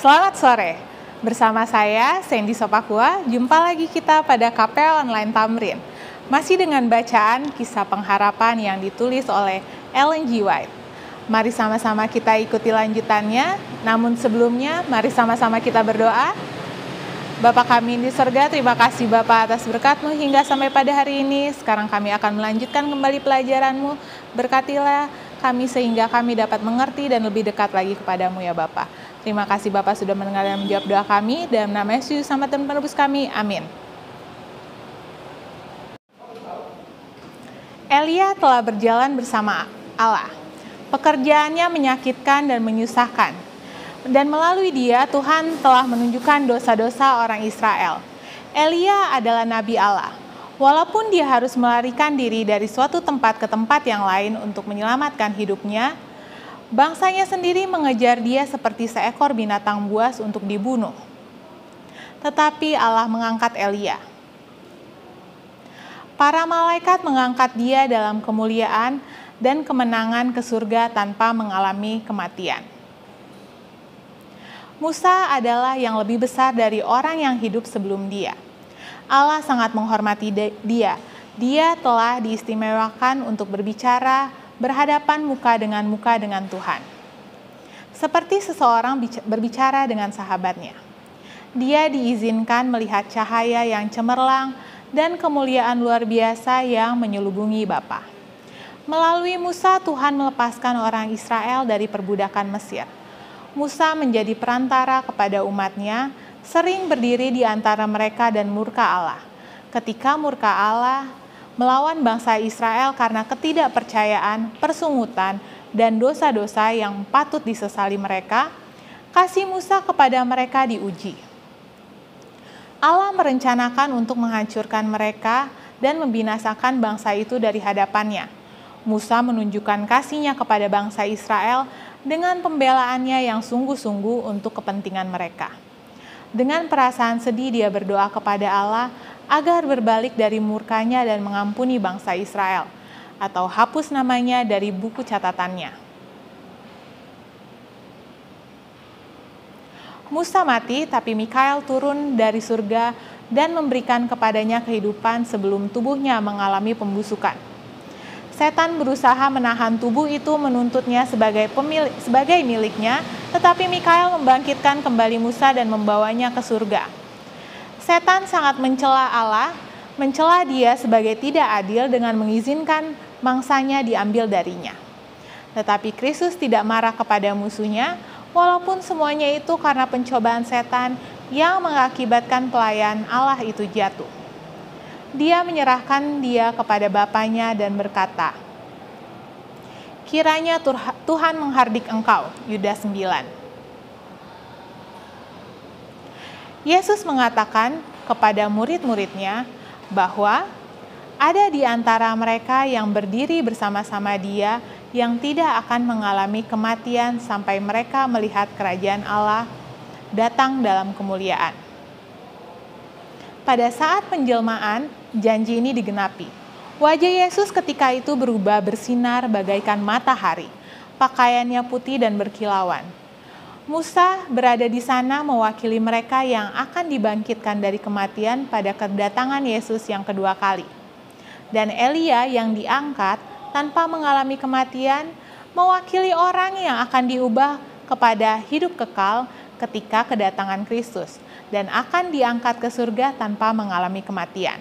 Selamat sore, bersama saya Sandy Sopakua. Jumpa lagi kita pada KPL Online Tamrin. Masih dengan bacaan kisah pengharapan yang ditulis oleh Ellen G. White. Mari sama-sama kita ikuti lanjutannya. Namun sebelumnya, mari sama-sama kita berdoa. Bapa kami di surga, terima kasih Bapa atas berkat-Mu hingga sampai pada hari ini. Sekarang kami akan melanjutkan kembali pelajaran-Mu. Berkatilah kami sehingga kami dapat mengerti dan lebih dekat lagi kepadamu ya Bapa. Terima kasih Bapak sudah mendengar dan menjawab doa kami. Dalam nama Yesus sama Tuhan penebus kami. Amin. Elia telah berjalan bersama Allah. Pekerjaannya menyakitkan dan menyusahkan. Dan melalui dia Tuhan telah menunjukkan dosa-dosa orang Israel. Elia adalah nabi Allah. Walaupun dia harus melarikan diri dari suatu tempat ke tempat yang lain untuk menyelamatkan hidupnya, bangsanya sendiri mengejar dia seperti seekor binatang buas untuk dibunuh. Tetapi Allah mengangkat Elia. Para malaikat mengangkat dia dalam kemuliaan dan kemenangan ke surga tanpa mengalami kematian. Musa adalah yang lebih besar dari orang yang hidup sebelum dia. Allah sangat menghormati dia. Dia telah diistimewakan untuk berbicara berhadapan muka dengan Tuhan. Seperti seseorang berbicara dengan sahabatnya. Dia diizinkan melihat cahaya yang cemerlang dan kemuliaan luar biasa yang menyelubungi Bapa. Melalui Musa, Tuhan melepaskan orang Israel dari perbudakan Mesir. Musa menjadi perantara kepada umatnya, sering berdiri di antara mereka dan murka Allah. Ketika murka Allah melawan bangsa Israel karena ketidakpercayaan, persungutan, dan dosa-dosa yang patut disesali mereka, kasih Musa kepada mereka diuji. Allah merencanakan untuk menghancurkan mereka dan membinasakan bangsa itu dari hadapannya. Musa menunjukkan kasihnya kepada bangsa Israel dengan pembelaannya yang sungguh-sungguh untuk kepentingan mereka. Dengan perasaan sedih dia berdoa kepada Allah agar berbalik dari murkanya dan mengampuni bangsa Israel, atau hapus namanya dari buku catatannya. Musa mati, tapi Mikael turun dari surga dan memberikan kepadanya kehidupan sebelum tubuhnya mengalami pembusukan. Setan berusaha menahan tubuh itu menuntutnya sebagai miliknya, tetapi Mikael membangkitkan kembali Musa dan membawanya ke surga. Setan sangat mencela Allah, mencela dia sebagai tidak adil dengan mengizinkan mangsanya diambil darinya. Tetapi Kristus tidak marah kepada musuhnya, walaupun semuanya itu karena pencobaan setan yang mengakibatkan pelayan Allah itu jatuh. Dia menyerahkan dia kepada Bapanya dan berkata, "Kiranya Tuhan menghardik engkau," Yudas 9. Yesus mengatakan kepada murid-muridnya bahwa ada di antara mereka yang berdiri bersama-sama dia yang tidak akan mengalami kematian sampai mereka melihat kerajaan Allah datang dalam kemuliaan. Pada saat penjelmaan, janji ini digenapi. Wajah Yesus ketika itu berubah bersinar bagaikan matahari. Pakaiannya putih dan berkilauan. Musa berada di sana mewakili mereka yang akan dibangkitkan dari kematian pada kedatangan Yesus yang kedua kali. Dan Elia yang diangkat tanpa mengalami kematian mewakili orang yang akan diubah kepada hidup kekal ketika kedatangan Kristus dan akan diangkat ke surga tanpa mengalami kematian.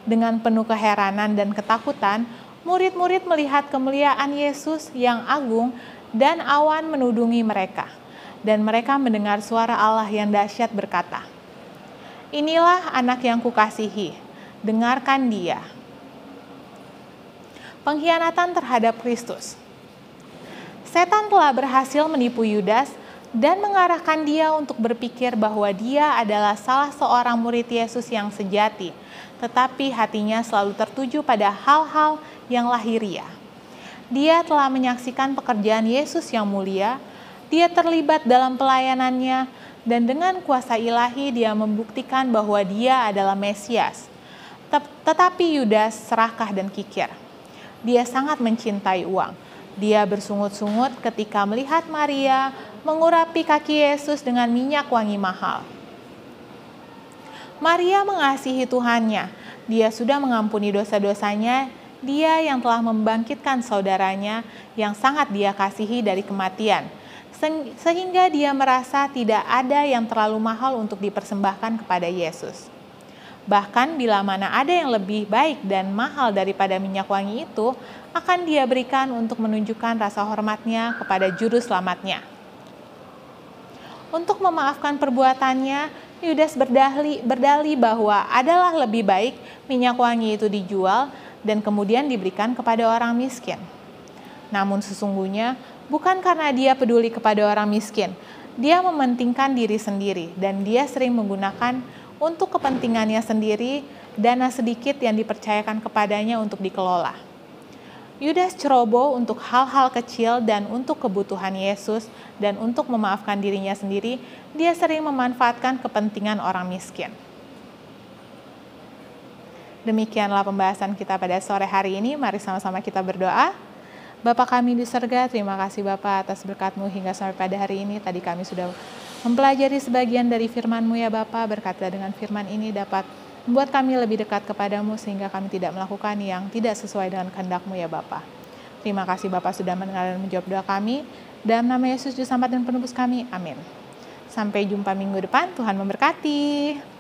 Dengan penuh keheranan dan ketakutan, murid-murid melihat kemuliaan Yesus yang agung dan awan menudungi mereka. Dan mereka mendengar suara Allah yang dahsyat berkata, "Inilah anak yang kukasihi, dengarkan dia." Pengkhianatan terhadap Kristus. Setan telah berhasil menipu Yudas dan mengarahkan dia untuk berpikir bahwa dia adalah salah seorang murid Yesus yang sejati, tetapi hatinya selalu tertuju pada hal-hal yang lahiriah. Dia telah menyaksikan pekerjaan Yesus yang mulia, dia terlibat dalam pelayanannya, dan dengan kuasa ilahi dia membuktikan bahwa dia adalah Mesias. Tetapi Yudas serakah dan kikir. Dia sangat mencintai uang. Dia bersungut-sungut ketika melihat Maria mengurapi kaki Yesus dengan minyak wangi mahal. Maria mengasihi Tuhannya. Dia sudah mengampuni dosa-dosanya. Dia yang telah membangkitkan saudaranya yang sangat dia kasihi dari kematian, sehingga dia merasa tidak ada yang terlalu mahal untuk dipersembahkan kepada Yesus. Bahkan bila mana ada yang lebih baik dan mahal daripada minyak wangi itu, akan dia berikan untuk menunjukkan rasa hormatnya kepada juru selamatnya. Untuk memaafkan perbuatannya, Yudas berdalih bahwa adalah lebih baik minyak wangi itu dijual dan kemudian diberikan kepada orang miskin. Namun sesungguhnya bukan karena dia peduli kepada orang miskin, dia mementingkan diri sendiri dan dia sering menggunakan untuk kepentingannya sendiri dana sedikit yang dipercayakan kepadanya untuk dikelola. Yudas ceroboh untuk hal-hal kecil dan untuk kebutuhan Yesus dan untuk memaafkan dirinya sendiri, dia sering memanfaatkan kepentingan orang miskin. Demikianlah pembahasan kita pada sore hari ini. Mari sama-sama kita berdoa. Bapa kami di surga, terima kasih Bapa atas berkat-Mu hingga sampai pada hari ini. Tadi kami sudah mempelajari sebagian dari firman-Mu ya Bapa. Berkatlah dengan firman ini dapat membuat kami lebih dekat kepadamu sehingga kami tidak melakukan yang tidak sesuai dengan kehendak-Mu ya Bapa. Terima kasih Bapa sudah mendengar dan menjawab doa kami. Dalam nama Yesus Juru Selamat dan Penebus kami. Amin. Sampai jumpa minggu depan. Tuhan memberkati.